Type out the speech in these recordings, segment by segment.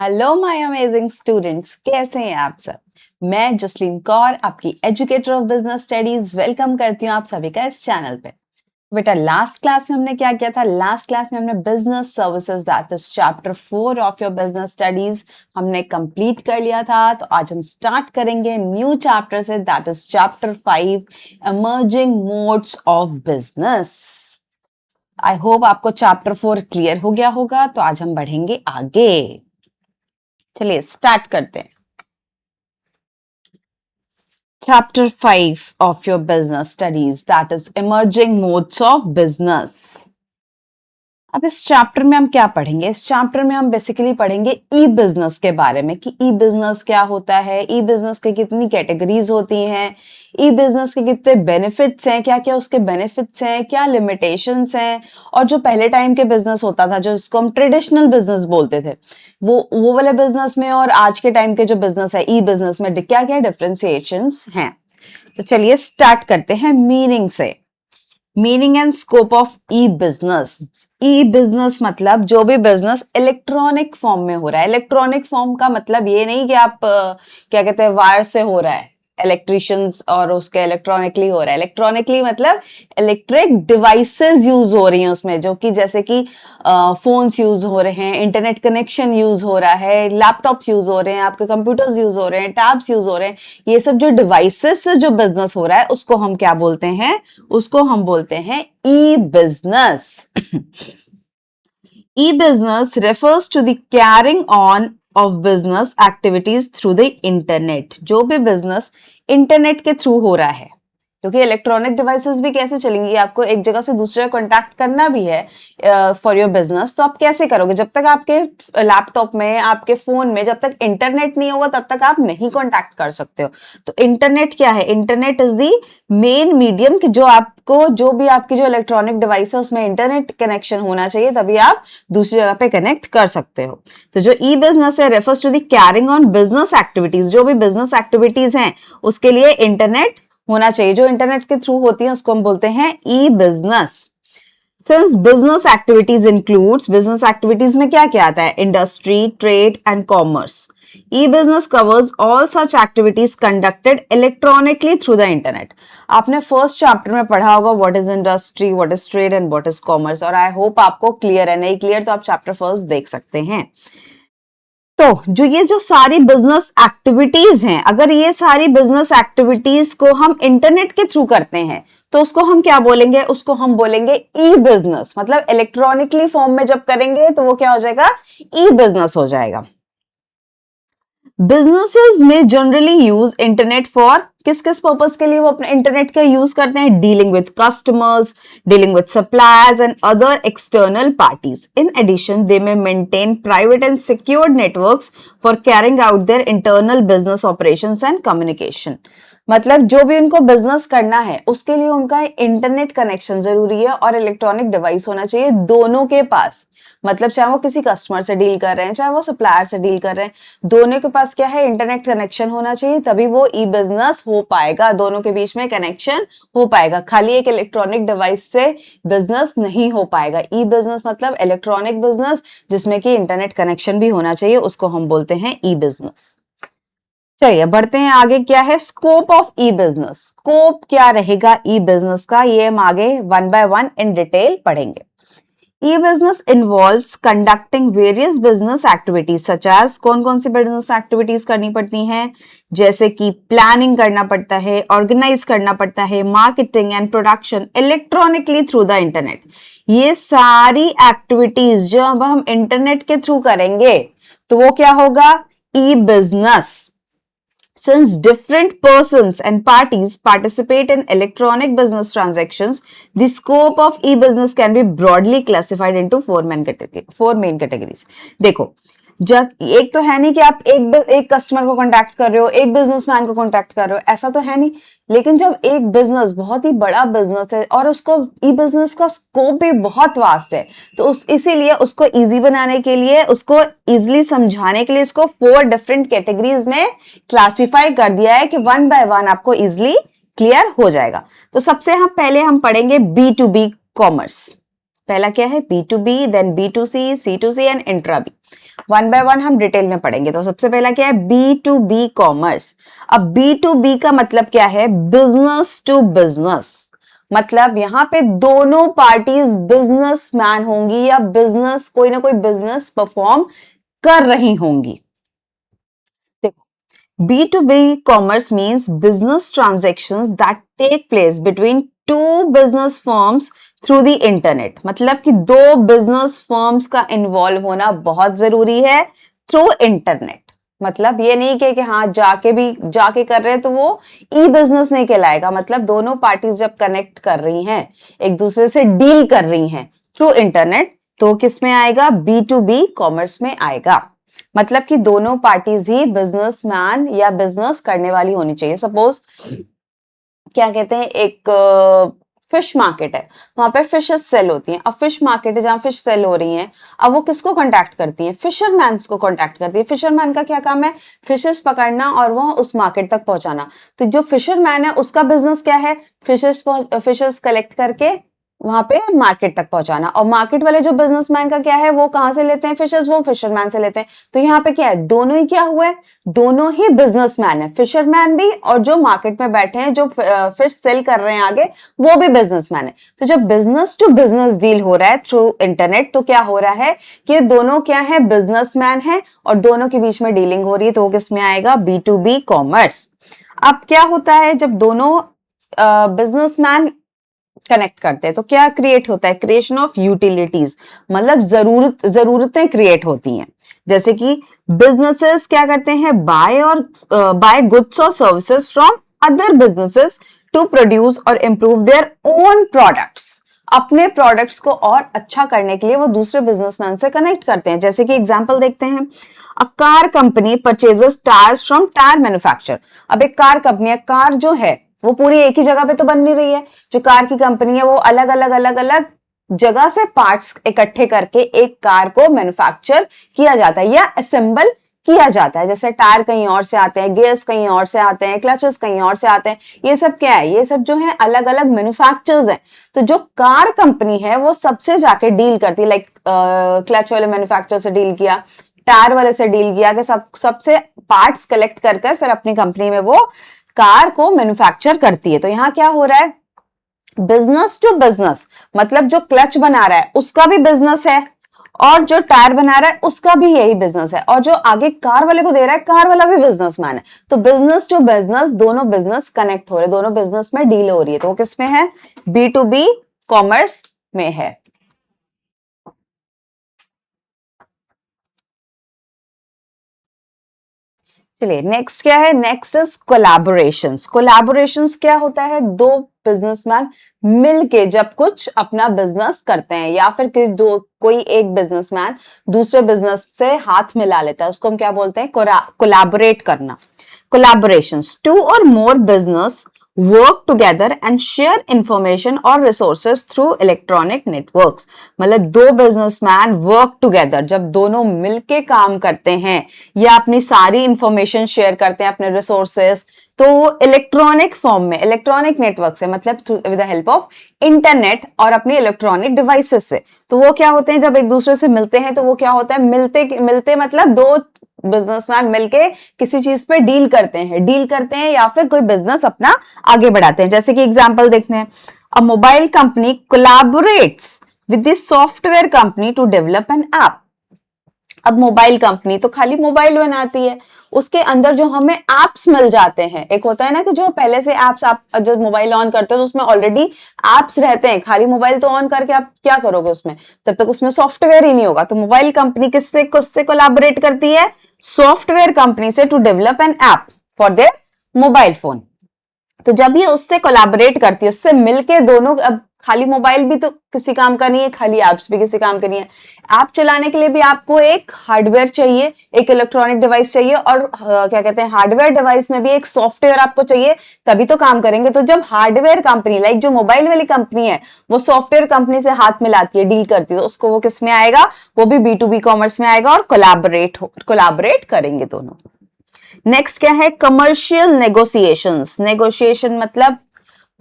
Hello my amazing students, कैसे हैं आप सब। मैं जसलीन कौर, आपकी educator of business studies, welcome करती हूँ आप सभी का इस चैनल पे। बेटा, लास्ट क्लास में हमने क्या किया था? लास्ट क्लास में हमने business services, that is chapter 4 of your business studies, हमने कंप्लीट कर लिया था। तो आज हम स्टार्ट करेंगे न्यू चैप्टर से, that is chapter 5, emerging modes of business. I hope आपको चैप्टर 4 क्लियर हो गया होगा। तो आज हम बढ़ेंगे आगे। चलिए स्टार्ट करते हैं। Chapter 5 of your business studies, that is emerging modes of business. अब इस चैप्टर में हम क्या पढ़ेंगे? इस चैप्टर में हम बेसिकली पढ़ेंगे ई बिजनेस के बारे में कि ई बिजनेस क्या होता है, ई बिजनेस के कितनी कैटेगरीज होती हैं, ई बिजनेस के कितने बेनिफिट्स हैं, क्या क्या उसके बेनिफिट्स हैं, क्या लिमिटेशंस हैं, और जो पहले टाइम के बिजनेस होता था, जो इसको हम ट्रेडिशनल बिजनेस बोलते थे, वो वाले बिजनेस में और आज के टाइम के जो बिजनेस है ई बिजनेस में क्या क्या डिफरेंशिएशंस हैं। तो चलिए स्टार्ट करते हैं मीनिंग से। Meaning and scope of e business. E business मतलब जो भी बिजनेस इलेक्ट्रॉनिक फॉर्म में हो रहा है। इलेक्ट्रॉनिक फॉर्म का मतलब ये नहीं कि आप क्या कहते हैं वायर से हो रहा है, इलेक्ट्रिशियंस और उसके इलेक्ट्रॉनिकली हो रहा है। इलेक्ट्रॉनिकली मतलब इलेक्ट्रिक डिवाइसेस यूज हो रही हैं उसमें, जो कि जैसे कि फोन्स यूज हो रहे हैं, इंटरनेट कनेक्शन यूज हो रहा है, लैपटॉप्स यूज हो रहे हैं, आपके कंप्यूटर्स यूज हो रहे हैं, टैब्स यूज हो रहे हैं। ये सब जो डिवाइसेस से जो बिजनेस हो रहा है उसको हम क्या बोलते हैं? उसको हम बोलते हैं e business. E-business refers to the carrying on of business activities through the internet। जो भी बिजनेस इंटरनेट के थ्रू हो रहा है, क्योंकि इलेक्ट्रॉनिक डिवाइसेस भी कैसे चलेंगी, आपको एक जगह से दूसरे कॉन्टैक्ट करना भी है फॉर योर बिजनेस, तो आप कैसे करोगे? जब तक आपके लैपटॉप में, आपके फोन में जब तक इंटरनेट नहीं होगा तब तक आप नहीं कॉन्टैक्ट कर सकते हो। तो इंटरनेट क्या है? Internet is the main medium कि जो आपको, जो भी आपकी जो इलेक्ट्रॉनिक डिवाइस है उसमें इंटरनेट कनेक्शन होना चाहिए, तभी आप दूसरी जगह पे कनेक्ट कर सकते हो। तो जो ई बिजनेस है refers to the carrying on business activities. जो भी बिजनेस एक्टिविटीज हैं उसके लिए इंटरनेट होना चाहिए, जो इंटरनेट के थ्रू होती है उसको हम बोलते हैं e business. Since business activities includes, business activities में क्या क्या आता है? Industry, trade and commerce. E business covers all such activities conducted electronically through the internet. आपने फर्स्ट चैप्टर में पढ़ा होगा what is industry, what is trade and what is commerce, और आई होप आपको क्लियर है। नहीं क्लियर तो आप चैप्टर फर्स्ट देख सकते हैं। तो जो सारी बिजनेस एक्टिविटीज हैं, अगर ये सारी बिजनेस एक्टिविटीज को हम इंटरनेट के थ्रू करते हैं तो उसको हम क्या बोलेंगे? उसको हम बोलेंगे ई बिजनेस। मतलब इलेक्ट्रॉनिकली फॉर्म में जब करेंगे तो वो क्या हो जाएगा? ई बिजनेस हो जाएगा। बिजनेसेस में जनरली यूज इंटरनेट फॉर, किस किस पर्पस के लिए वो अपने इंटरनेट का यूज करते हैं? Dealing with customers, dealing with suppliers and other external parties. In addition they में maintain private and secured networks for carrying out their internal business operations and communication. मतलब जो भी उनको बिजनेस करना है उसके लिए उनका इंटरनेट कनेक्शन जरूरी है और इलेक्ट्रॉनिक डिवाइस होना चाहिए दोनों के पास। मतलब चाहे वो किसी कस्टमर से डील कर रहे हैं, चाहे वो सप्लायर से डील कर रहे हैं, दोनों के पास क्या है? इंटरनेट कनेक्शन होना चाहिए, तभी वो ई बिजनेस हो पाएगा। दोनों के बीच में कनेक्शन हो पाएगा। खाली एक इलेक्ट्रॉनिक डिवाइस से बिजनेस नहीं हो पाएगा। ई बिजनेस मतलब इलेक्ट्रॉनिक बिजनेस जिसमें कि इंटरनेट कनेक्शन भी होना चाहिए, उसको हम बोलते हैं ई बिजनेस। चलिए बढ़ते हैं आगे। क्या है scope of e business? Scope क्या रहेगा ई बिजनेस का, ये हम आगे one by one in detail पढ़ेंगे। E business involves conducting various business activities such as, कौन कौन सी बिजनेस एक्टिविटीज करनी पड़ती हैं? जैसे कि प्लानिंग करना पड़ता है, ऑर्गेनाइज करना पड़ता है, marketing and production electronically through the internet. ये सारी एक्टिविटीज जो अब हम इंटरनेट के थ्रू करेंगे तो वो क्या होगा? ई business. Since different persons and parties participate in electronic business transactions, the scope of e-business can be broadly classified into four main categories. देखो, जब एक तो है नहीं कि आप एक कस्टमर को कांटेक्ट कर रहे हो, एक बिजनेसमैन को कांटेक्ट कर रहे हो, ऐसा तो है नहीं। लेकिन जब एक बिजनेस बहुत ही बड़ा बिजनेस है और उसको ई बिजनेस का स्कोप भी बहुत वास्ट है, तो इसीलिए उसको इजी बनाने के लिए, उसको इजीली समझाने के लिए इसको 4 डिफरेंट कैटेगरीज में क्लासिफाई कर दिया है कि वन बाय वन आपको इजिली क्लियर हो जाएगा। तो सबसे पहले हम पढ़ेंगे B2B कॉमर्स। पहला क्या है? B2B, then B2C, C2C and intra B. One by one हम डिटेल में पढ़ेंगे। तो सबसे पहला क्या है, B2B कॉमर्स। अब B2B का मतलब क्या है, बिजनेस टू बिजनेस। मतलब यहाँ पे दोनों पार्टीज बिजनेसमैन होंगी या बिजनेस, कोई ना कोई बिजनेस परफॉर्म कर रही होंगी। देखो, B2B commerce means business transactions that take place between two business firms through the internet। मतलब कि दो बिजनेस फर्म्स का इन्वॉल्व होना बहुत जरूरी है थ्रू इंटरनेट। मतलब ये नहीं कि हाँ जाके कर रहे हैं तो वो ई बिजनेस नहीं कहलाएगा। मतलब दोनों पार्टीज जब कनेक्ट कर रही हैं, एक दूसरे से डील कर रही हैं थ्रू इंटरनेट, तो किस में आएगा, B2B कॉमर्स में आएगा। मतलब कि दोनों पार्टीज ही बिजनेसमैन या बिजनेस करने वाली होनी चाहिए। सपोज क्या कहते हैं, एक फिश मार्केट है, वहां पे फिशेस सेल होती हैं। अब फिश मार्केट है जहां फिश सेल हो रही हैं, अब वो किसको कांटेक्ट करती हैं, फिशरमैन को कांटेक्ट करती है। फिशरमैन का क्या काम है, फिशेस पकड़ना और वो उस मार्केट तक पहुंचाना। तो जो फिशरमैन है उसका बिजनेस क्या है, फिशेस कलेक्ट करके वहां पे मार्केट तक पहुंचाना। और मार्केट वाले जो बिजनेसमैन का क्या है, वो कहां से लेते हैं फिशेस, वो फिशरमैन से लेते हैं। तो यहाँ पे क्या है, दोनों ही क्या हुआ है, दोनों ही बिजनेसमैन है, फिशरमैन भी और जो मार्केट में बैठे हैं जो फिश सेल कर रहे हैं आगे, वो भी बिजनेसमैन है। तो जब बिजनेस टू बिजनेस डील हो रहा है थ्रू इंटरनेट, तो क्या हो रहा है कि दोनों क्या है, बिजनेसमैन है और दोनों के बीच में डीलिंग हो रही है। तो वो किस में आएगा, B2B कॉमर्स। अब क्या होता है जब दोनों बिजनेसमैन कनेक्ट करते हैं तो क्या क्रिएट होता है, क्रिएशन ऑफ यूटिलिटीज। मतलब जरूरतें क्रिएट होती हैं। जैसे कि बिजनेसेस क्या करते हैं, बाय गुड्स और services from other businesses to produce और इंप्रूव देयर ओन प्रोडक्ट्स। अपने प्रोडक्ट्स को और अच्छा करने के लिए वो दूसरे बिजनेसमैन से कनेक्ट करते हैं। जैसे कि एग्जांपल देखते हैं, a car company purchases tyres from tyre manufacture. अब एक कार कंपनी है, कार जो है वो पूरी एक ही जगह पे तो बन नहीं रही है। जो कार की कंपनी है वो अलग अलग जगह से पार्ट्स इकट्ठे करके एक कार को मैन्युफैक्चर किया जाता है या असेंबल किया जाता है। जैसे टायर कहीं और से आते हैं, गियर्स कहीं और से आते हैं, क्लचेस कहीं और से आते हैं। ये सब क्या है, ये सब जो है अलग अलग मैन्युफैक्चर्स हैं। तो जो कार कंपनी है वो सबसे जाके डील करती है, लाइक क्लच वाले मैन्युफैक्चर से डील किया, टायर वाले से डील किया, कि सबसे पार्ट्स कलेक्ट कर फिर अपनी कंपनी में वो कार को मैन्युफैक्चर करती है। तो यहाँ क्या हो रहा है, बिजनेस टू बिजनेस। मतलब जो क्लच बना रहा है उसका भी बिजनेस है और जो टायर बना रहा है उसका भी यही बिजनेस है, और जो आगे कार वाले को दे रहा है कार वाला भी बिजनेसमैन है। तो बिजनेस टू बिजनेस दोनों बिजनेस कनेक्ट हो रहे, दोनों बिजनेस में डील हो रही है। तो वो किसमें है, B2B कॉमर्स में है। चलिए नेक्स्ट क्या है, नेक्स्ट इज कोलैबोरेशंस। कोलैबोरेशंस क्या होता है, दो बिजनेसमैन मिलके जब कुछ अपना बिजनेस करते हैं, या फिर कोई एक बिजनेसमैन दूसरे बिजनेस से हाथ मिला लेता है, उसको हम क्या बोलते हैं, कोलैबोरेट करना। कोलैबोरेशंस, टू और more business work together and share information or resources through electronic networks। मतलब दो बिजनेसमैन वर्क टुगेदर, जब दोनों मिलके काम करते हैं या अपनी सारी इंफॉर्मेशन शेयर करते हैं, अपने रिसोर्सेस, तो इलेक्ट्रॉनिक फॉर्म में, इलेक्ट्रॉनिक नेटवर्क से, मतलब with the help of internet और अपनी इलेक्ट्रॉनिक डिवाइसेस से। तो वो क्या होते हैं, जब एक दूसरे से मिलते हैं तो वो क्या होता है, मिलते मतलब दो बिजनेसमैन मिलके किसी चीज पे डील करते हैं या फिर कोई बिजनेस अपना आगे बढ़ाते हैं। जैसे कि एग्जांपल देखते हैं, a mobile company collaborates with the software company to develop an app. अब मोबाइल कंपनी तो खाली मोबाइल बनाती है, उसके अंदर जो हमें एप्स मिल जाते हैं, एक होता है ना कि जो पहले से एप्स, आप जब मोबाइल ऑन करते हो तो उसमें ऑलरेडी एप्स रहते हैं, खाली मोबाइल तो ऑन करके आप क्या करोगे उसमें, तब तक उसमें सॉफ्टवेयर ही नहीं होगा। तो मोबाइल कंपनी किससे कोलैबोरेट करती है, सॉफ्टवेयर कंपनी से, to develop an app for their mobile phone. तो जब ये उससे कोलैबोरेट करती है, उससे मिलके दोनों, अब खाली मोबाइल भी तो किसी काम का नहीं है, खाली एप्स भी किसी काम का नहीं है। ऐप चलाने के लिए भी आपको एक हार्डवेयर चाहिए, एक इलेक्ट्रॉनिक डिवाइस चाहिए, और क्या कहते हैं, हार्डवेयर डिवाइस में भी एक सॉफ्टवेयर आपको चाहिए, तभी तो काम करेंगे। तो जब हार्डवेयर कंपनी, लाइक जो मोबाइल वाली कंपनी है, वो सॉफ्टवेयर कंपनी से हाथ मिलाती है, डील करती है, तो उसको वो किस में आएगा, वो भी B2B कॉमर्स में आएगा और कोलैबोरेट करेंगे दोनों। नेक्स्ट क्या है, कमर्शियल नेगोशिएशंस। नेगोशिएशन मतलब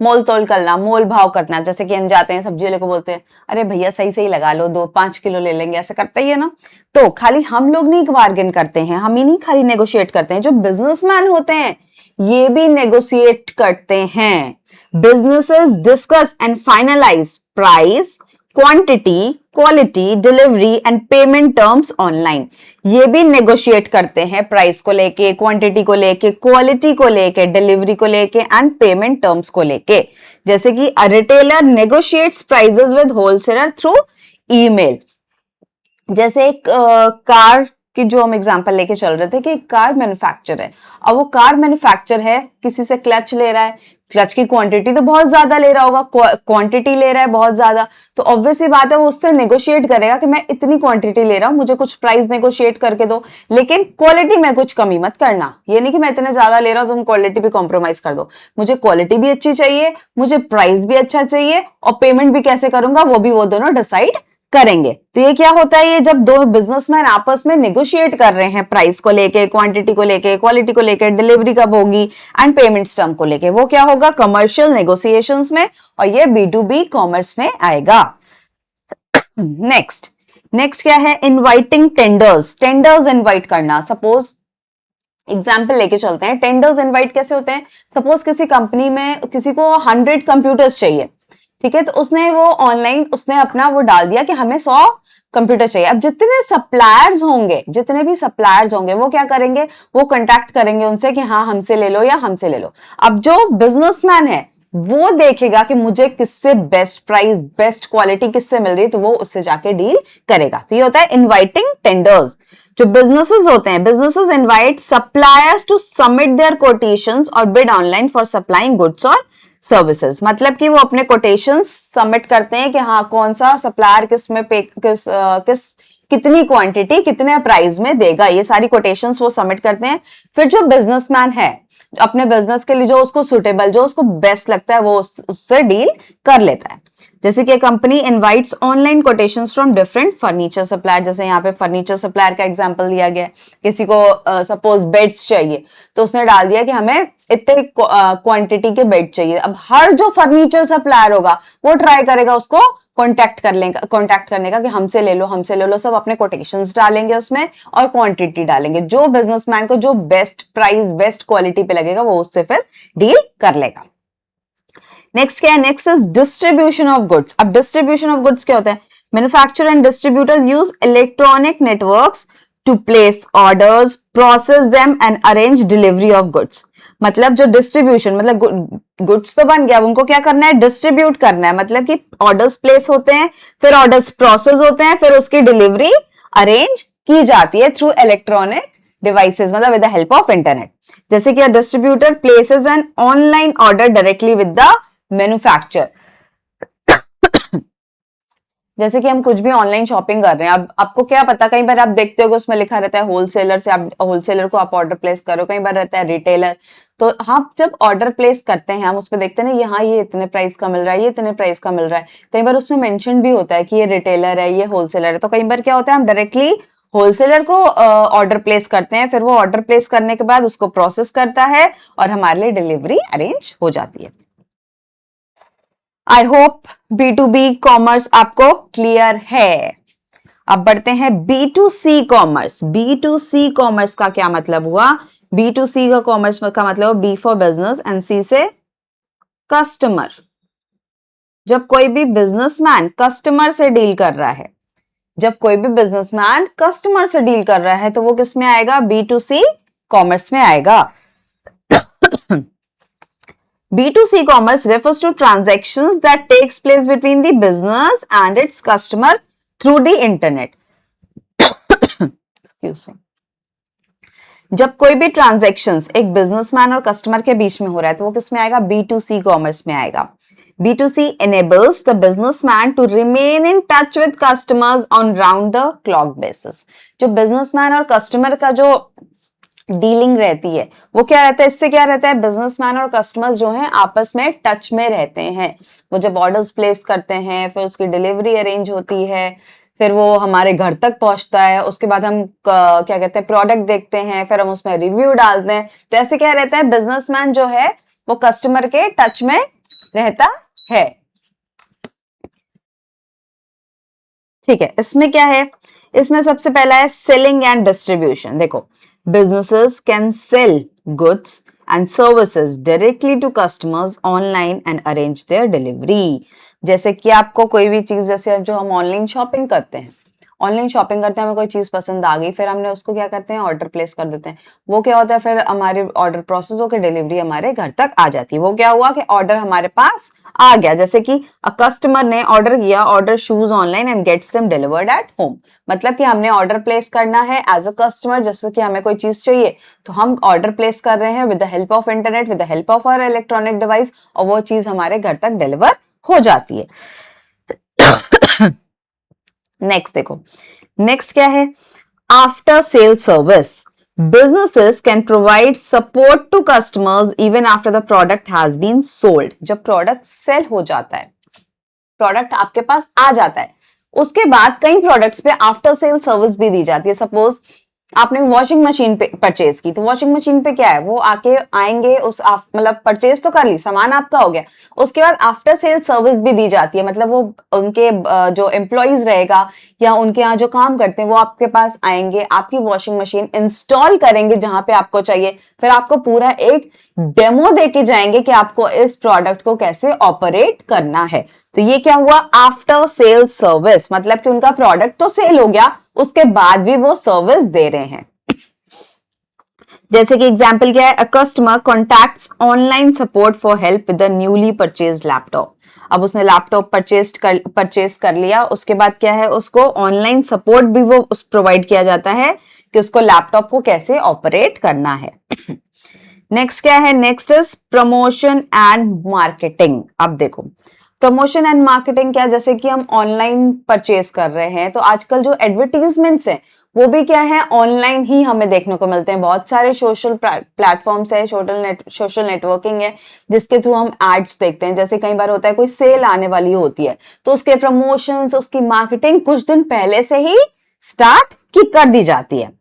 मोल तोल करना, मोल भाव करना, जैसे कि हम जाते हैं सब्जी वाले को बोलते हैं अरे भैया सही सही लगा लो, 2-5 किलो ले लेंगे, ऐसे करते ही है ना। तो खाली हम लोग नहीं बार्गेन करते हैं, हम ही नहीं खाली नेगोशिएट करते हैं, जो बिजनेसमैन होते हैं ये भी नेगोशिएट करते हैं। Businesses discuss and finalise price, quantity, quality, delivery and payment terms online. ये भी नेगोशिएट करते हैं प्राइस को लेके, क्वांटिटी को लेके, क्वालिटी को लेके, डिलीवरी को लेके एंड पेमेंट टर्म्स को लेके। जैसे कि a retailer negotiates prices with wholesaler through email. जैसे एक कार की जो हम एग्जांपल लेके चल रहे थे कि कार मैन्युफैक्चर है, अब वो कार मैन्युफैक्चर है, किसी से क्लच ले रहा है, क्लच की क्वांटिटी तो बहुत ज्यादा ले रहा होगा, क्वांटिटी ले रहा है बहुत ज्यादा, तो ऑब्वियस ही बात है वो उससे नेगोशिएट करेगा कि मैं इतनी क्वांटिटी ले रहा हूं, मुझे कुछ प्राइस नेगोशिएट करके दो, लेकिन क्वालिटी में कुछ कमी मत करना। ये नहीं कि मैं इतने ज्यादा ले रहा हूं तुम क्वालिटी भी कॉम्प्रोमाइज कर दो, मुझे क्वालिटी भी अच्छी चाहिए, मुझे प्राइस भी अच्छा चाहिए, और पेमेंट भी कैसे करूंगा वो दोनों डिसाइड करेंगे। तो ये क्या होता है, ये जब दो बिजनेसमैन आपस में नेगोशिएट कर रहे हैं प्राइस को लेके, क्वांटिटी को लेके, क्वालिटी को लेके, डिलीवरी कब होगी एंड पेमेंट टर्म को लेके, वो क्या होगा कमर्शियल नेगोशिएशंस में, और ये B2B कॉमर्स में आएगा। नेक्स्ट क्या है, इनवाइटिंग टेंडर्स। टेंडर्स इनवाइट करना, सपोज एग्जाम्पल लेके चलते हैं, टेंडर्स इनवाइट कैसे होते हैं। सपोज किसी कंपनी में किसी को 100 कंप्यूटर्स चाहिए, ठीक है, तो उसने वो ऑनलाइन उसने अपना वो डाल दिया कि हमें 100 कंप्यूटर चाहिए। अब जितने सप्लायर्स होंगे, जितने भी सप्लायर्स होंगे वो क्या करेंगे, वो कांटेक्ट करेंगे उनसे कि हाँ हमसे ले लो या हमसे ले लो। अब जो बिजनेसमैन है वो देखेगा कि मुझे किससे बेस्ट प्राइस, बेस्ट क्वालिटी किससे मिल रही है, तो वो उससे जाके डील करेगा। तो ये होता है इनवाइटिंग टेंडर्स। जो बिजनेसेस होते हैं, businesses invite suppliers to submit their quotations और bid online for supplying goods और सर्विसेज। मतलब कि वो अपने कोटेशंस सबमिट करते हैं कि हाँ कौन सा सप्लायर किस में पे किस कितनी क्वांटिटी कितने प्राइस में देगा, ये सारी कोटेशंस वो सबमिट करते हैं। फिर जो बिजनेसमैन है अपने बिजनेस के लिए जो उसको सुटेबल, जो उसको बेस्ट लगता है, वो उससे डील कर लेता है। जैसे कि company invites online quotations from different furniture supplier, जैसे यहाँ पे फर्नीचर सप्लायर का एग्जांपल दिया गया है। किसी को सपोज बेड्स चाहिए तो उसने डाल दिया कि हमें इतने क्वांटिटी के बेड चाहिए। अब हर जो फर्नीचर सप्लायर होगा वो ट्राई करेगा उसको कांटेक्ट करने का कि हमसे ले लो, सब अपने कोटेशंस डालेंगे उसमें और क्वांटिटी डालेंगे। जो बिजनेसमैन को जो बेस्ट प्राइस, बेस्ट क्वालिटी पे लगेगा वो उससे फिर डील कर लेगा। नेक्स्ट क्या है, next is distribution of goods. अब डिस्ट्रीब्यूशन ऑफ गुड्स क्या होता है, manufacturer and distributors use electronic networks to place orders, process them and arrange delivery of goods. मतलब जो डिस्ट्रीब्यूशन, मतलब गुड्स तो बन गया, अब उनको क्या करना है, डिस्ट्रीब्यूट करना है। मतलब कि ऑर्डर्स प्लेस होते हैं, फिर ऑर्डर्स प्रोसेस होते हैं, फिर उसकी डिलीवरी अरेंज की जाती है थ्रू इलेक्ट्रॉनिक डिवाइसेस, मतलब with the help of internet. जैसे कि distributor places an online order directly with the manufacturer. जैसे कि हम कुछ भी ऑनलाइन शॉपिंग कर रहे हैं, अब आपको क्या पता, कई बार आप देखते हो उसमें लिखा रहता है होलसेलर से, आप होलसेलर को आप ऑर्डर प्लेस करो, कई बार रहता है रिटेलर। तो हम जब ऑर्डर प्लेस करते हैं हम उसमें देखते हैं ना, यहाँ ये इतने प्राइस का मिल रहा है, ये इतने प्राइस का मिल रहा है। कई बार उसमें मेंशन भी होता है कि ये रिटेलर है, ये होलसेलर है। तो कई बार क्या होता है, हम डायरेक्टली होलसेलर को ऑर्डर प्लेस करते हैं, फिर वो ऑर्डर प्लेस करने के बाद उसको प्रोसेस करता है और हमारे लिए डिलीवरी अरेंज हो जाती है। आई होप B2B कॉमर्स आपको क्लियर है। अब बढ़ते हैं B2C कॉमर्स। B2C कॉमर्स का क्या मतलब हुआ, B2C का कॉमर्स का मतलब B for business and C से कस्टमर। जब कोई भी बिजनेसमैन कस्टमर से डील कर रहा है, जब कोई भी बिजनेसमैन कस्टमर से डील कर रहा है तो वो किस में आएगा, B2C कॉमर्स में आएगा। B2C commerce refers to transactions that takes place between the business and its customer through the internet. Excuse me. जब कोई भी ट्रांजैक्शंस एक बिजनेसमैन और कस्टमर के बीच में हो रहा है तो वो किस में आएगा, B2C कॉमर्स में आएगा। B2C enables the businessman to remain in touch with customers on round the clock basis. जो बिजनेसमैन और कस्टमर का जो डीलिंग रहती है वो क्या रहता है, इससे क्या रहता है, बिजनेसमैन और कस्टमर्स जो हैं आपस में टच में रहते हैं। वो जब ऑर्डर्स प्लेस करते हैं फिर उसकी डिलीवरी अरेंज होती है, फिर वो हमारे घर तक पहुंचता है, उसके बाद हम क्या कहते हैं प्रोडक्ट देखते हैं, फिर हम उसमें रिव्यू डालते हैं। तो ऐसे क्या रहता है, बिजनेसमैन जो है वो कस्टमर के टच में रहता है। ठीक है, इसमें क्या है, इसमें सबसे पहला है सेलिंग एंड डिस्ट्रीब्यूशन। देखो, businesses can sell goods and services directly to customers online and arrange their delivery. जैसे कि आपको कोई भी चीज, जैसे अब जो हम ऑनलाइन शॉपिंग करते हैं, ऑनलाइन शॉपिंग करते हैं, हमें कोई चीज पसंद आ गई, फिर हमने उसको क्या करते हैं, ऑर्डर प्लेस कर देते हैं। वो क्या होता है, फिर हमारे ऑर्डर प्रोसेस होकर डिलीवरी हमारे घर तक आ जाती है। वो क्या हुआ कि ऑर्डर हमारे पास आ गया। जैसे कि अ कस्टमर ने ऑर्डर किया, order shoes online and gets them delivered at home. मतलब कि हमने ऑर्डर प्लेस करना है एज अ कस्टमर, जैसे कि हमें कोई चीज चाहिए तो हम ऑर्डर प्लेस कर रहे हैं with the help of internet, with the help of our electronic device, और वो चीज हमारे घर तक डिलीवर हो जाती है। नेक्स्ट देखो, नेक्स्ट क्या है, after sale service. Businesses can provide support to customers even after the product has been sold. जब प्रोडक्ट सेल हो जाता है, प्रोडक्ट आपके पास आ जाता है, उसके बाद कई प्रोडक्ट्स पे आफ्टर सेल सर्विस भी दी जाती है। सपोज आपने वॉशिंग मशीन पे परचेज की, तो वॉशिंग मशीन पे क्या है, वो आके आएंगे, उस मतलब परचेज तो कर ली, सामान आपका हो गया, उसके बाद आफ्टर सेल सर्विस भी दी जाती है। मतलब वो उनके जो एम्प्लॉइज रहेगा या उनके यहाँ जो काम करते हैं, वो आपके पास आएंगे, आपकी वॉशिंग मशीन इंस्टॉल करेंगे जहां पे आपको चाहिए, फिर आपको पूरा एक डेमो देके जाएंगे कि आपको इस प्रोडक्ट को कैसे ऑपरेट करना है। तो ये क्या हुआ, आफ्टर सेल सर्विस। मतलब कि उनका प्रोडक्ट तो सेल हो गया, उसके बाद भी वो सर्विस दे रहे हैं। जैसे कि एग्जांपल क्या है, a customer contacts online support for help with the newly purchase laptop. अब उसने लैपटॉप परचेज कर लिया, उसके बाद क्या है, उसको ऑनलाइन सपोर्ट भी वो उस प्रोवाइड किया जाता है कि उसको लैपटॉप को कैसे ऑपरेट करना है। नेक्स्ट क्या है, next is promotion and marketing. अब देखो, प्रमोशन एंड मार्केटिंग क्या, जैसे कि हम ऑनलाइन परचेज कर रहे हैं, तो आजकल जो एडवर्टीजमेंट्स हैं वो भी क्या है, ऑनलाइन ही हमें देखने को मिलते हैं। बहुत सारे सोशल प्लेटफॉर्म्स है, सोशल नेटवर्किंग है, जिसके थ्रू हम एड्स देखते हैं। जैसे कई बार होता है कोई सेल आने वाली होती है, तो उसके प्रमोशंस, उसकी मार्केटिंग कुछ दिन पहले से ही स्टार्ट की कर दी जाती है।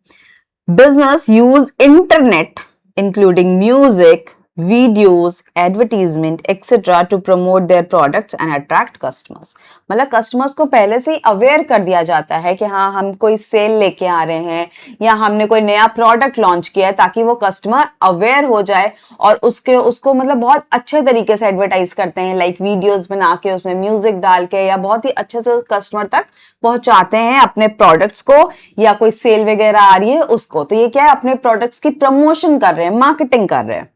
Business use internet, including music, videos, advertisement, etc. to promote their products and attract customers. मतलब कस्टमर्स को पहले से ही अवेयर कर दिया जाता है कि हाँ, हम कोई सेल लेके आ रहे हैं या हमने कोई नया प्रोडक्ट लॉन्च किया है, ताकि वो कस्टमर अवेयर हो जाए और उसको मतलब बहुत अच्छे तरीके से एडवर्टाइज करते हैं, लाइक वीडियोस बना के, उसमें म्यूजिक डाल के, या बहुत ही अच्छे से कस्टमर तक पहुंचाते हैं अपने प्रोडक्ट्स को, या कोई सेल वगैरह आ रही है उसको। तो ये क्या है, अपने प्रोडक्ट्स की प्रमोशन कर रहे हैं, मार्केटिंग कर रहे हैं।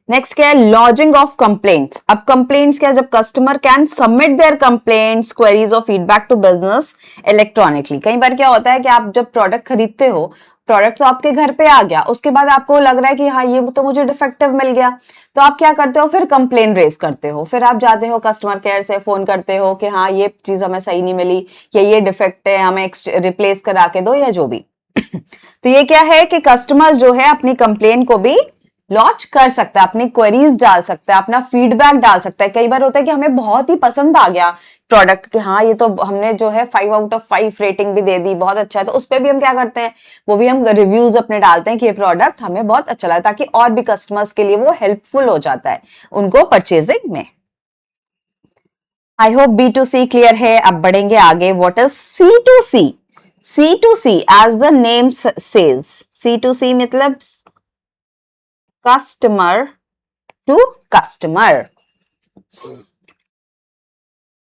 नेक्स्ट क्या है, लॉजिंग ऑफ कंप्लेंट्स। अब कंप्लेंट्स क्या, जब customer can submit there complaints, queries और फीडबैक टू बिजनेस इलेक्ट्रॉनिकली। कई बार क्या होता है कि आप जब प्रोडक्ट खरीदते हो, प्रोडक्ट तो आपके घर पे आ गया, उसके बाद आपको लग रहा है कि हाँ, ये तो मुझे डिफेक्टिव मिल गया, तो आप क्या करते हो, फिर कंप्लेन रेज करते हो, फिर आप जाते हो कस्टमर केयर से फोन करते हो कि हाँ, ये चीज हमें सही नहीं मिली, या ये डिफेक्ट है, हमें रिप्लेस करा के दो, या जो भी। तो ये क्या है कि कस्टमर जो है अपनी कंप्लेन को भी लॉन्च कर सकता है, अपनी क्वेरीज डाल सकता है, अपना फीडबैक डाल सकता है। कई बार होता है कि हमें बहुत ही पसंद आ गया प्रोडक्ट कि हाँ, ये तो हमने जो है 5/5 रेटिंग भी दे दी, बहुत अच्छा है, तो उस पर भी हम क्या करते हैं, वो भी हम रिव्यूज अपने डालते हैं कि ये प्रोडक्ट हमें बहुत अच्छा लगा, ताकि और भी कस्टमर्स के लिए वो हेल्पफुल हो जाता है उनको परचेजिंग में। आई होप B2C क्लियर है। अब बढ़ेंगे आगे, what is C2C। C2C as the name सेल्स, C2C मतलब customer to customer.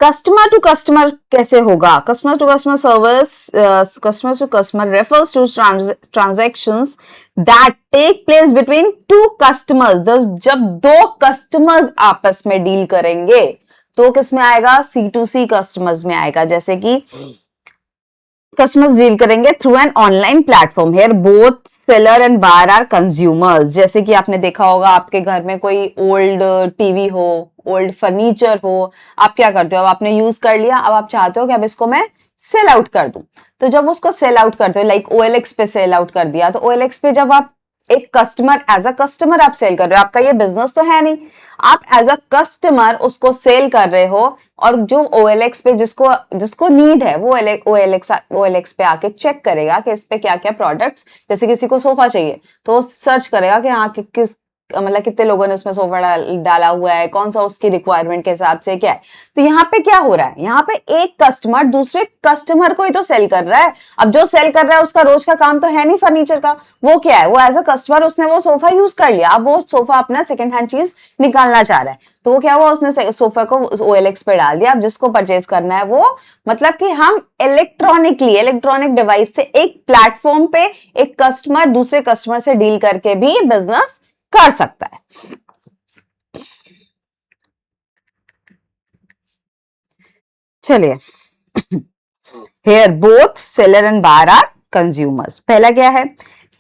Customer to customer कैसे होगा, customer to customer service, customer to customer refers to transactions that take place between two customers. जब दो कस्टमर्स आपस में deal करेंगे तो किस में आएगा, C2C कस्टमर्स में आएगा। जैसे कि कस्टमर्स डील करेंगे through an online platform, here both seller and buyer are consumers. जैसे कि आपने देखा होगा, आपके घर में कोई ओल्ड टीवी हो, ओल्ड फर्नीचर हो, आप क्या करते हो, अब आपने यूज कर लिया, अब आप चाहते हो कि अब इसको मैं सेल आउट कर दूं। तो जब उसको सेल आउट करते हो, लाइक OLX पे सेल आउट कर दिया, तो OLX पे जब आप एक कस्टमर, एज अ कस्टमर आप सेल कर रहे हो, आपका ये बिजनेस तो है नहीं, आप एज अ कस्टमर उसको सेल कर रहे हो, और जो OLX पे जिसको जिसको नीड है, वो OLX पे आके चेक करेगा कि इस पे क्या क्या प्रोडक्ट्स, जैसे किसी को सोफा चाहिए तो सर्च करेगा कि हाँ, मतलब कितने लोगों ने उसमें सोफा डाला हुआ है, कौन सा उसकी रिक्वायरमेंट के हिसाब से क्या है। तो यहाँ पे क्या हो रहा है, यहाँ पे एक कस्टमर दूसरे कस्टमर को ही तो सेल कर रहा है। अब जो सेल कर रहा है उसका रोज का काम तो है नहीं फर्नीचर का, वो क्या है, वो एज अ कस्टमर उसने वो सोफा यूज कर लिया, अब वो सोफा अपना सेकंड हैंड चीज निकालना चाह रहा है, तो वो क्या हुआ, उसने सोफा को OLX पे डाल दिया। अब जिसको परचेज करना है वो, मतलब कि हम इलेक्ट्रॉनिक डिवाइस से एक प्लेटफॉर्म पे एक कस्टमर दूसरे कस्टमर से डील करके भी बिजनेस कर सकता है। चलिए, here both seller and buyer are consumers। पहला क्या है,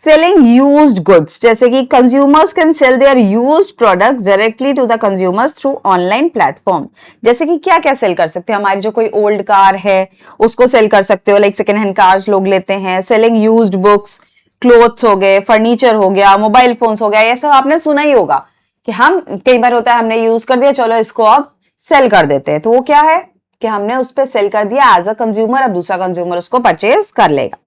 selling used goods, जैसे कि consumers can sell their used products directly to the consumers through online platform। जैसे कि क्या क्या सेल कर सकते हैं, हमारी जो कोई ओल्ड कार है उसको सेल कर सकते हो, लाइक सेकेंड हैंड कार्स लोग लेते हैं। सेलिंग यूज्ड बुक्स, क्लोथ्स हो गए, फर्नीचर हो गया, मोबाइल फोन्स हो गया, ये सब आपने सुना ही होगा कि हम कई बार होता है हमने यूज कर दिया, चलो इसको अब सेल कर देते हैं, तो वो क्या है कि हमने उस पर सेल कर दिया एज अ कंज्यूमर, अब दूसरा कंज्यूमर उसको परचेज कर लेगा।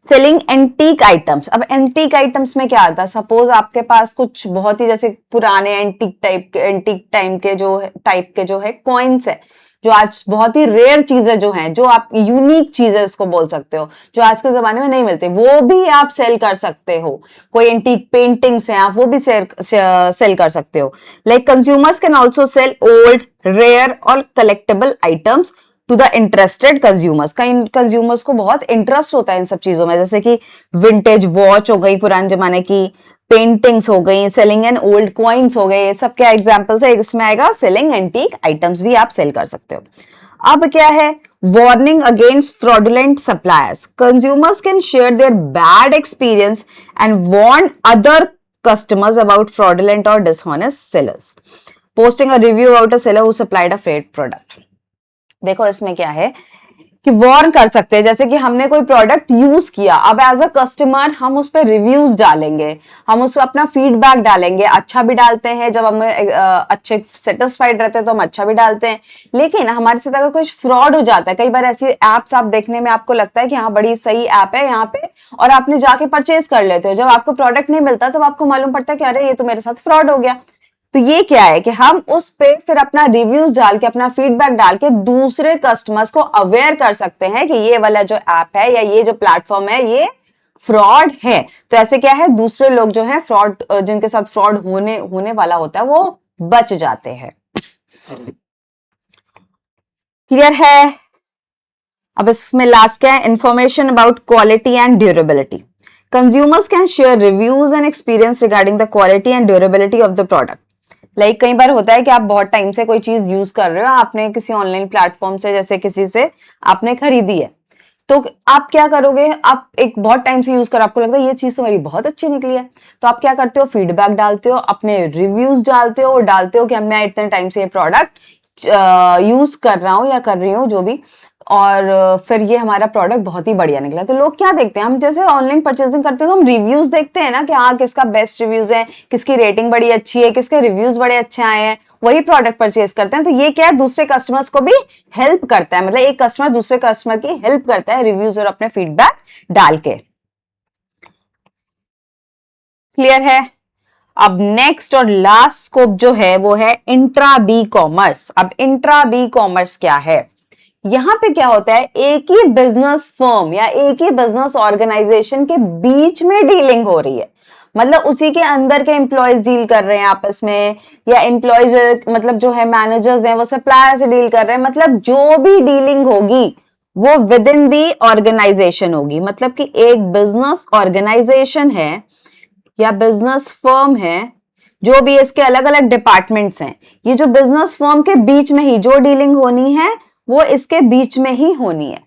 सेलिंग एंटीक आइटम्स, अब एंटीक आइटम्स में क्या आता है, सपोज आपके पास कुछ बहुत ही जैसे पुराने एंटीक टाइप के जो है कॉइन्स है, जो आज बहुत ही रेयर चीजें जो हैं, जो आप यूनिक चीजें इसको बोल सकते हो, जो आज के जमाने में नहीं मिलते, वो भी आप सेल कर सकते हो। कोई एंटीक पेंटिंग्स हैं, आप वो भी सेल कर सकते हो। Like consumers can also sell old, rare और collectable items to the interested consumers. कई कंज्यूमर्स को बहुत इंटरेस्ट होता है इन सब चीजों में, जैसे कि विंटेज वॉच हो गई पुराने जमाने की, पेंटिंग्स हो गई, सेलिंग एंड ओल्ड कॉइन्स हो गए, ये सब क्या एग्जांपल्स है, इसमें आएगा सेलिंग एंटीक आइटम्स भी आप सेल कर सकते हो। अब क्या है, warning against fraudulent suppliers, consumers can share their bad experience and warn other customers about fraudulent or dishonest sellers, posting a review about a seller who supplied a fake product। देखो इसमें क्या है कि वार्न कर सकते हैं, जैसे कि हमने कोई प्रोडक्ट यूज किया, अब एज अ कस्टमर हम उस पर रिव्यूज डालेंगे, हम उस पर अपना फीडबैक डालेंगे, अच्छा भी डालते हैं, जब हम अच्छे सेटिस्फाइड रहते हैं तो हम अच्छा भी डालते हैं। लेकिन हमारे साथ अगर कुछ फ्रॉड हो जाता है, कई बार ऐसी एप्स आप देखने में आपको लगता है कि हाँ बड़ी सही ऐप है यहाँ पे, और आपने जाके परचेज कर लेते हो, जब आपको प्रोडक्ट नहीं मिलता तो आपको मालूम पड़ता है कि अरे ये तो मेरे साथ फ्रॉड हो गया। तो ये क्या है कि हम उस पे फिर अपना रिव्यूज डाल के, अपना फीडबैक डाल के दूसरे कस्टमर्स को अवेयर कर सकते हैं कि ये वाला जो ऐप है या ये जो प्लेटफॉर्म है ये फ्रॉड है। तो ऐसे क्या है, दूसरे लोग जो है फ्रॉड, जिनके साथ फ्रॉड होने वाला होता है, वो बच जाते हैं। क्लियर है। अब इसमें लास्ट क्या है, information about quality and durability. Consumers can share reviews and experience regarding the quality and durability of the product. Like कई बार होता है कि आप बहुत टाइम से कोई चीज यूज कर रहे हो, आपने किसी ऑनलाइन प्लेटफॉर्म से, जैसे किसी से आपने खरीदी है, तो आप क्या करोगे, आप एक बहुत टाइम से यूज कर, आपको लगता है ये चीज तो मेरी बहुत अच्छी निकली है, तो आप क्या करते हो, फीडबैक डालते हो, अपने रिव्यूज डालते हो, और डालते हो कि मैं इतने टाइम से ये प्रोडक्ट यूज कर रहा हूँ या कर रही हूँ जो भी, और फिर ये हमारा प्रोडक्ट बहुत ही बढ़िया निकला। तो लोग क्या देखते हैं, हम जैसे ऑनलाइन परचेजिंग करते हैं तो हम रिव्यूज देखते हैं ना कि हाँ किसका बेस्ट रिव्यूज है, किसकी रेटिंग बड़ी अच्छी है, किसके रिव्यूज बड़े अच्छे आए हैं, वही प्रोडक्ट परचेज करते हैं। तो ये क्या है, दूसरे कस्टमर्स को भी हेल्प करता है, मतलब एक कस्टमर दूसरे कस्टमर की हेल्प करता है रिव्यूज और अपने फीडबैक डाल के। क्लियर है। अब नेक्स्ट और लास्ट स्कोप जो है वो है इंट्रा बी कॉमर्स। अब इंट्रा बी कॉमर्स क्या है, यहां पे क्या होता है, एक ही बिजनेस फर्म या एक ही बिजनेस ऑर्गेनाइजेशन के बीच में डीलिंग हो रही है, मतलब उसी के अंदर के एम्प्लॉयज डील कर रहे हैं आपस में, या एम्प्लॉयज मतलब जो है मैनेजर्स हैं वो सप्लायर से डील कर रहे हैं, मतलब जो भी डीलिंग होगी वो विद इन दी ऑर्गेनाइजेशन होगी। मतलब कि एक बिजनेस ऑर्गेनाइजेशन है या बिजनेस फर्म है, जो भी इसके अलग अलग डिपार्टमेंट्स हैं, ये जो बिजनेस फर्म के बीच में ही जो डीलिंग होनी है वो इसके बीच में ही होनी है।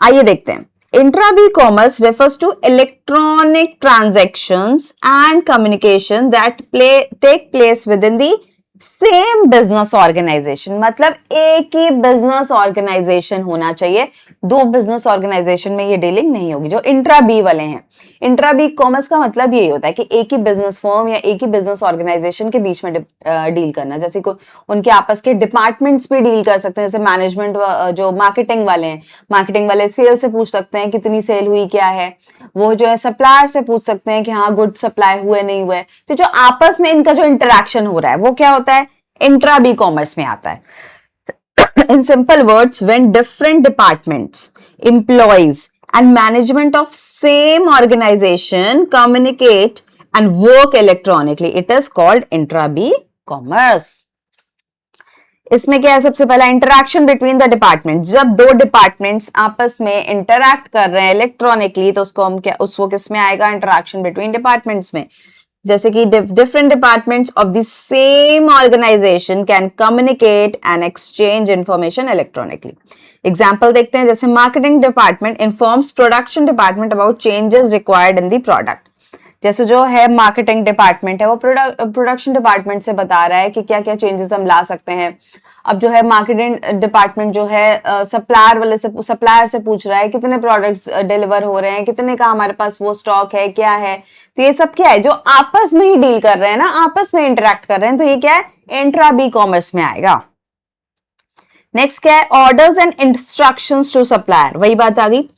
आइए देखते हैं। Intra commerce refers to electronic transactions and communication that take place within the same business organisation, मतलब एक ही बिजनेस ऑर्गेनाइजेशन होना चाहिए, दो बिजनेस ऑर्गेनाइजेशन में ये डीलिंग नहीं होगी। जो इंट्रा बी वाले हैं, इंट्रा बी कॉमर्स का मतलब यही होता है कि एक ही बिजनेस फर्म या एक ही बिजनेस ऑर्गेनाइजेशन के बीच में डील करना। जैसे को उनके आपस के डिपार्टमेंट्स भी डील कर सकते हैं, जैसे मैनेजमेंट जो मार्केटिंग वाले हैं, मार्केटिंग वाले सेल से पूछ सकते हैं कितनी सेल हुई क्या है, वो जो है सप्लायर से पूछ सकते हैं कि हाँ गुड सप्लाई हुए नहीं हुए। तो जो आपस में इनका जो इंटरेक्शन हो रहा है वो क्या होता है, इंट्रा बी कॉमर्स में आता है। In simple words, when different departments, employees, and management of same organization communicate and work electronically, it is called intra-B commerce. इसमें क्या है, सबसे पहला इंटरैक्शन बिटवीन द डिपार्टमेंट। जब दो डिपार्टमेंट्स आपस में इंटरैक्ट कर रहे हैं इलेक्ट्रॉनिकली तो उसको हम क्या, उसको किस में आएगा, इंटरैक्शन बिटवीन डिपार्टमेंट्स में। जैसे कि different departments of the same organisation can communicate and exchange information electronically. Example देखते हैं, जैसे marketing department informs production department about changes required in the product. जैसे जो है मार्केटिंग डिपार्टमेंट है वो प्रोडक्शन डिपार्टमेंट से बता रहा है कि क्या क्या चेंजेस हम ला सकते हैं। अब जो है मार्केटिंग डिपार्टमेंट जो है सप्लायर से पूछ रहा है कितने प्रोडक्ट्स डिलीवर हो रहे हैं, कितने का हमारे पास वो स्टॉक है क्या है। तो ये सब क्या है, जो आपस में ही डील कर रहे हैं ना, आपस में इंटरेक्ट कर रहे हैं, तो ये क्या है, इंट्रा बी कॉमर्स में आएगा। नेक्स्ट क्या है, orders and instructions to supplier, वही बात आ गई।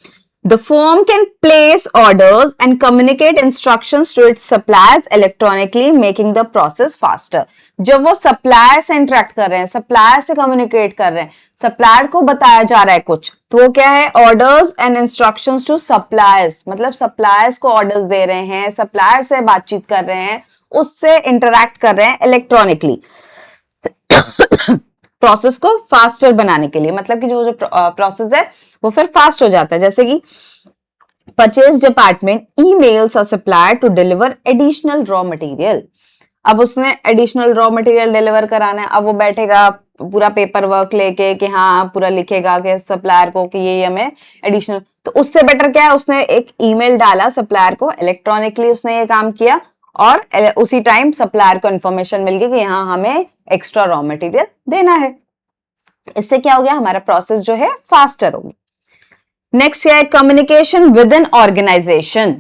The firm can place orders and communicate instructions to its suppliers electronically, making the process faster. जब वो सप्लायर से इंटरेक्ट कर रहे हैं, सप्लायर से कम्युनिकेट कर रहे हैं, सप्लायर को बताया जा रहा है कुछ, तो वो क्या है, orders and instructions to suppliers, मतलब सप्लायर्स को ऑर्डर्स दे रहे हैं, सप्लायर से बातचीत कर रहे हैं, उससे इंटरेक्ट कर रहे हैं इलेक्ट्रॉनिकली प्रोसेस को फास्टर बनाने के लिए। मतलब कि जो जो प्रोसेस है वो फिर फास्ट हो जाता है। जैसे कि purchase department emails a supplier to deliver additional raw material. अब उसने एडिशनल रॉ मटेरियल डिलीवर कराना है, अब वो बैठेगा पूरा पेपर वर्क लेके कि हाँ पूरा लिखेगा कि सप्लायर को कि ये हमें एडिशनल, तो उससे बेटर क्या है, उसने एक ईमेल डाला सप्लायर को, इलेक्ट्रॉनिकली उसने ये काम किया और उसी टाइम सप्लायर को इंफॉर्मेशन मिल गई कि यहाँ हमें एक्स्ट्रा रॉ मटेरियल देना है। इससे क्या हो गया, हमारा प्रोसेस जो है फास्टर होगी। नेक्स्ट क्या है, communication within organisation.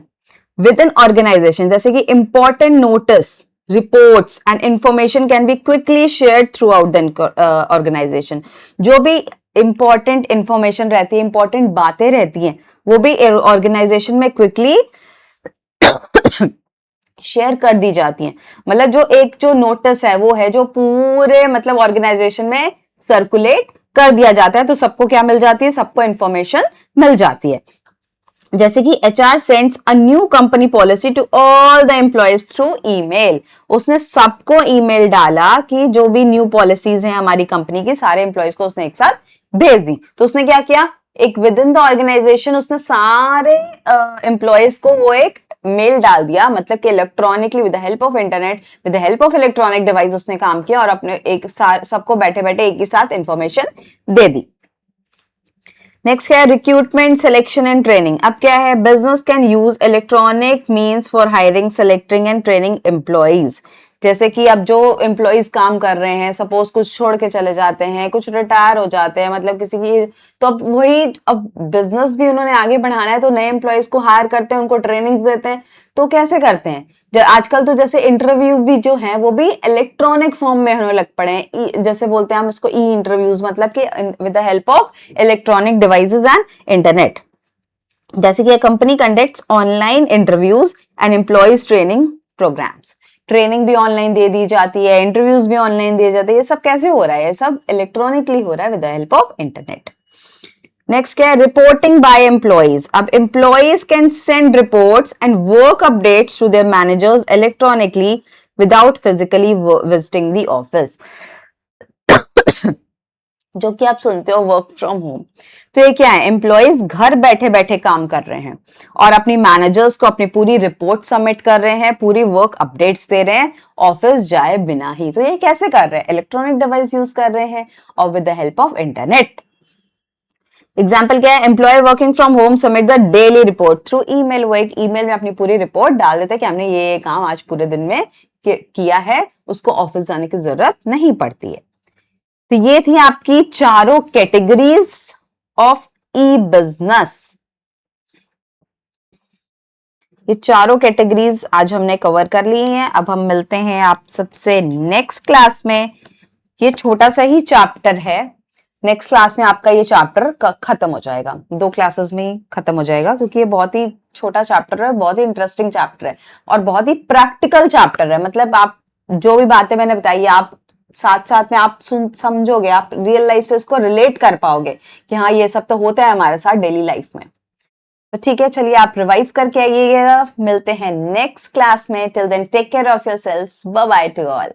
Within organisation जैसे कि important notice, reports and information can be quickly shared throughout the organisation. जो भी इंपॉर्टेंट इंफॉर्मेशन रहती है, इंपॉर्टेंट बातें रहती हैं, वो भी ऑर्गेनाइजेशन में क्विकली शेयर कर दी जाती हैं। मतलब जो एक जो नोटिस है वो है जो पूरे मतलब ऑर्गेनाइजेशन में सर्कुलेट कर दिया जाता है, तो सबको क्या मिल जाती है, सबको इंफॉर्मेशन मिल जाती है। जैसे कि HR sends a new company policy to all the employees through email. उसने सबको ईमेल डाला कि जो भी न्यू पॉलिसीज हैं हमारी कंपनी की, सारे एम्प्लॉयज को उसने एक साथ भेज दी। तो उसने क्या किया, एक विद इन द ऑर्गेनाइजेशन उसने सारे एम्प्लॉयज को वो एक मेल डाल दिया, मतलब कि electronically with the help of internet, with the help of electronic device उसने काम किया और अपने एक सबको बैठे बैठे एक ही साथ इंफॉर्मेशन दे दी। नेक्स्ट क्या है, रिक्रूटमेंट, सिलेक्शन एंड ट्रेनिंग। अब क्या है, business can use electronic means for hiring, selecting and training employees. जैसे कि अब जो एम्प्लॉइज काम कर रहे हैं, सपोज कुछ छोड़ के चले जाते हैं, कुछ रिटायर हो जाते हैं, मतलब किसी की, तो अब वही, अब बिजनेस भी उन्होंने आगे बढ़ाना है तो नए एम्प्लॉइज को हायर करते हैं, उनको ट्रेनिंग्स देते हैं। तो कैसे करते हैं, आजकल तो जैसे इंटरव्यू भी जो है वो भी इलेक्ट्रॉनिक फॉर्म में होने लग पड़े हैं, जैसे बोलते हैं हम इसको ई इंटरव्यूज, मतलब कि with the help of electronic devices and internet. जैसे कि company conducts online interviews and employees training programmes. Training भी ऑनलाइन दे दी जाती है, इंटरव्यूज भी ऑनलाइन दिए जाते हैं। ये सब कैसे हो रहा है, ये सब इलेक्ट्रॉनिकली हो रहा है with the help of internet. Next क्या है, रिपोर्टिंग बाय एम्प्लॉइज। अब employees can send reports and work updates to their managers electronically without physically visiting the office. जो कि आप सुनते हो वर्क फ्रॉम होम, तो ये क्या है, एम्प्लॉइज घर बैठे बैठे काम कर रहे हैं और अपनी मैनेजर्स को अपनी पूरी रिपोर्ट सबमिट कर रहे हैं, पूरी वर्क अपडेट्स दे रहे हैं ऑफिस जाए बिना ही। तो ये कैसे कर रहे हैं, इलेक्ट्रॉनिक डिवाइस यूज कर रहे हैं और with the help of internet. Example क्या है, employee working from home submit the daily report through email. वो एक ईमेल में अपनी पूरी रिपोर्ट डाल देते हैं कि हमने ये काम आज पूरे दिन में किया है उसको ऑफिस जाने की जरूरत नहीं पड़ती है। तो ये थी आपकी चारों कैटेगरीज ऑफ ई बिजनेस। ये चारों कैटेगरीज आज हमने कवर कर ली हैं। अब हम मिलते हैं आप सबसे नेक्स्ट क्लास में। ये छोटा सा ही चैप्टर है, नेक्स्ट क्लास में आपका ये चैप्टर खत्म हो जाएगा, 2 क्लासेस में ही खत्म हो जाएगा, क्योंकि ये बहुत ही छोटा चैप्टर है, बहुत ही इंटरेस्टिंग चैप्टर है और बहुत ही प्रैक्टिकल चैप्टर है। मतलब आप जो भी बातें मैंने बताई आप साथ साथ में आप समझोगे, आप रियल लाइफ से इसको रिलेट कर पाओगे कि हाँ ये सब तो होता है हमारे साथ डेली लाइफ में। तो ठीक है, चलिए आप रिवाइज करके आइएगा। मिलते हैं नेक्स्ट क्लास में। Till then take care of yourselves, bye bye to all.